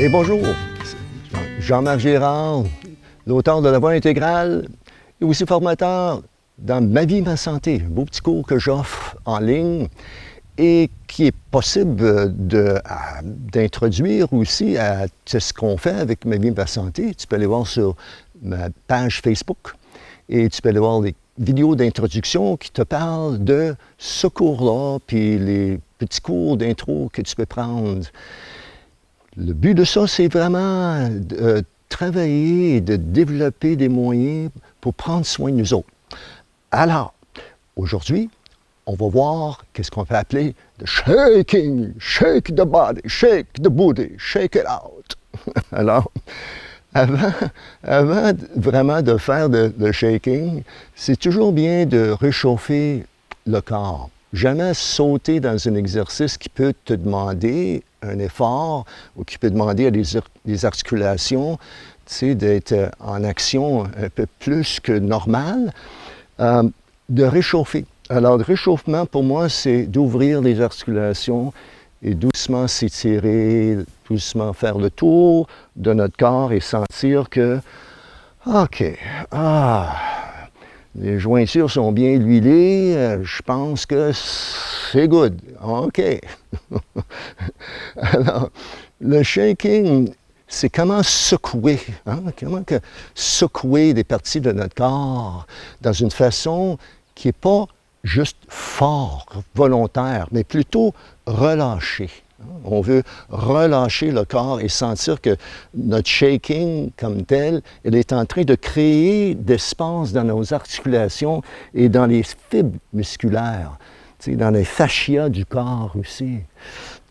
Et bonjour, Jean-Marc Gérard, l'auteur de La Voix intégrale et aussi formateur dans Ma vie, ma santé, un beau petit cours que j'offre en ligne et qui est possible d'introduire aussi à ce qu'on fait avec Ma vie, ma santé. Tu peux aller voir sur ma page Facebook et tu peux aller voir les vidéos d'introduction qui te parlent de ce cours-là, puis les petits cours d'intro que tu peux prendre. Le but de ça, c'est vraiment de travailler et de développer des moyens pour prendre soin de nous autres. Alors, aujourd'hui, on va voir qu'est-ce qu'on peut appeler le shaking, shake the body, shake the booty, shake it out. Alors, avant vraiment de faire le shaking, c'est toujours bien de réchauffer le corps. Jamais sauter dans un exercice qui peut te demander un effort ou qui peut demander à des articulations, tu sais, d'être en action un peu plus que normal, de réchauffer. Alors, le réchauffement, pour moi, c'est d'ouvrir les articulations et doucement s'étirer, doucement faire le tour de notre corps et sentir que, OK, les jointures sont bien huilées, je pense que c'est good. OK. Alors, le shaking, c'est comment secouer, comment secouer des parties de notre corps dans une façon qui n'est pas juste fort, volontaire, mais plutôt relâché. On veut relâcher le corps et sentir que notre shaking comme tel, elle est en train de créer d'espace dans nos articulations et dans les fibres musculaires, dans les fascias du corps aussi.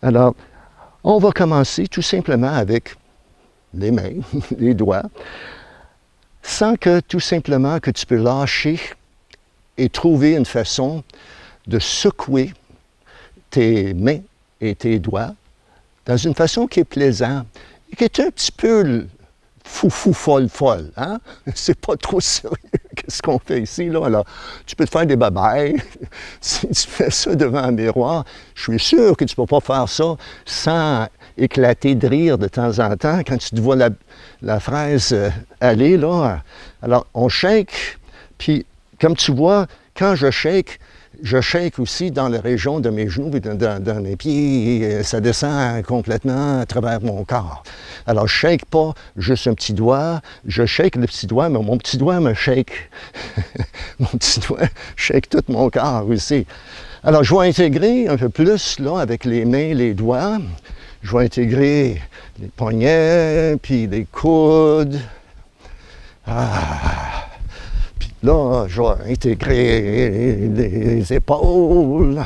Alors, on va commencer tout simplement avec les mains, les doigts, sans que tout simplement que tu peux lâcher et trouver une façon de secouer tes mains et tes doigts dans une façon qui est plaisante et qui est un petit peu fou, folle, hein? C'est pas trop sérieux qu'est-ce qu'on fait ici, là. Alors, tu peux te faire des babayes. Si tu fais ça devant un miroir, je suis sûr que tu peux pas faire ça sans éclater de rire de temps en temps quand tu te vois la fraise aller, là. Alors, on shake, puis comme tu vois, quand je shake aussi dans la région de mes genoux et dans mes pieds. Ça descend complètement à travers mon corps. Alors, je shake pas juste un petit doigt, je shake le petit doigt, mais mon petit doigt me shake. Mon petit doigt shake tout mon corps aussi. Alors, je vais intégrer un peu plus, là, avec les mains, les doigts. Je vais intégrer les poignets, puis les coudes. Là, je vais intégrer les épaules.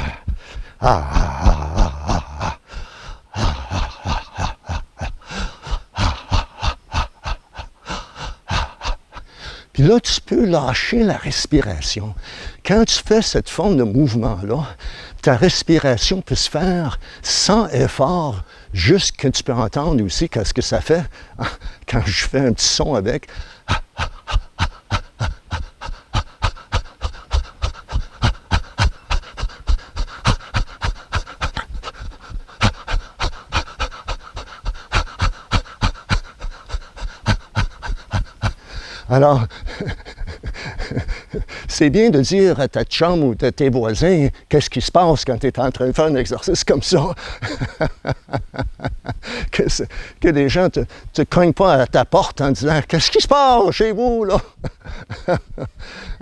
Puis là, tu peux lâcher la respiration. Quand tu fais cette forme de mouvement-là, ta respiration peut se faire sans effort, juste que tu peux entendre aussi qu'est-ce que ça fait quand je fais un petit son avec. Alors, c'est bien de dire à ta chum ou à tes voisins qu'est-ce qui se passe quand tu es en train de faire un exercice comme ça. Que les gens ne te cognent pas à ta porte en disant « Qu'est-ce qui se passe chez vous, là? »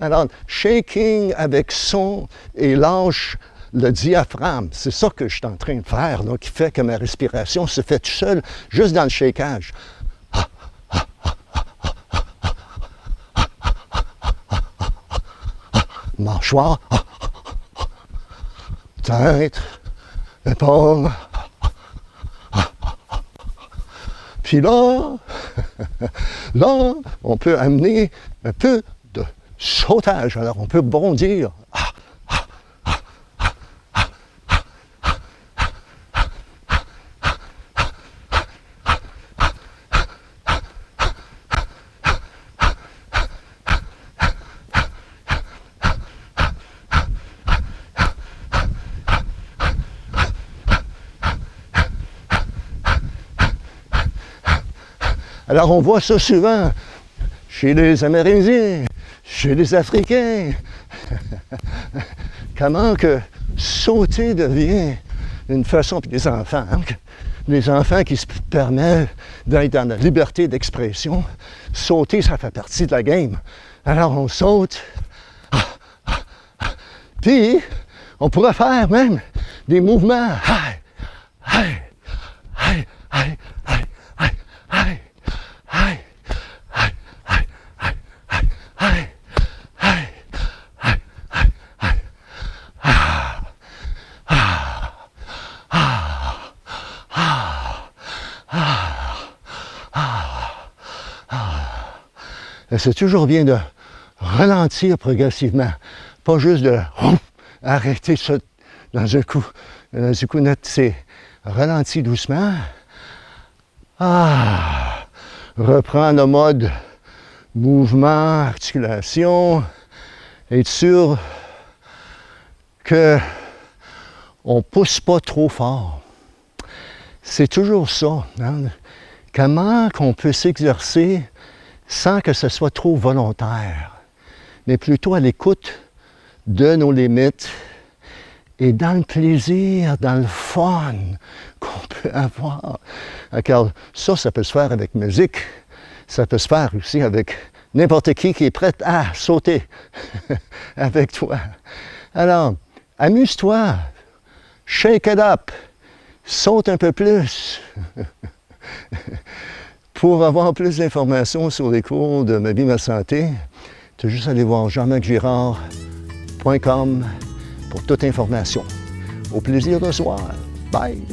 Alors, shaking avec son et lâche le diaphragme. C'est ça que je suis en train de faire, là, qui fait que ma respiration se fait tout seul, juste dans le shakeage. Mâchoire, tête, épaule. Puis là, on peut amener un peu de sautage. Alors, on peut bondir. Alors on voit ça souvent chez les Amérindiens, chez les Africains. Comment que sauter devient une façon, puis les enfants, hein, les enfants qui se permettent d'être dans la liberté d'expression, sauter, ça fait partie de la game. Alors on saute. Puis, on pourrait faire même des mouvements. C'est toujours bien de ralentir progressivement, pas juste de arrêter ça dans un coup. Dans un coup net, c'est ralentir doucement. Reprendre le mode mouvement, articulation, être sûr que on ne pousse pas trop fort. C'est toujours ça. Hein? Comment qu'on peut s'exercer sans que ce soit trop volontaire, mais plutôt à l'écoute de nos limites et dans le plaisir, dans le fun qu'on peut avoir. Car ça peut se faire avec musique, ça peut se faire aussi avec n'importe qui est prêt à sauter avec toi. Alors, amuse-toi, shake it up, saute un peu plus. Pour avoir plus d'informations sur les cours de Ma vie, ma santé, tu as juste à aller voir jean-marc-girard.com pour toute information. Au plaisir de ce soir. Bye!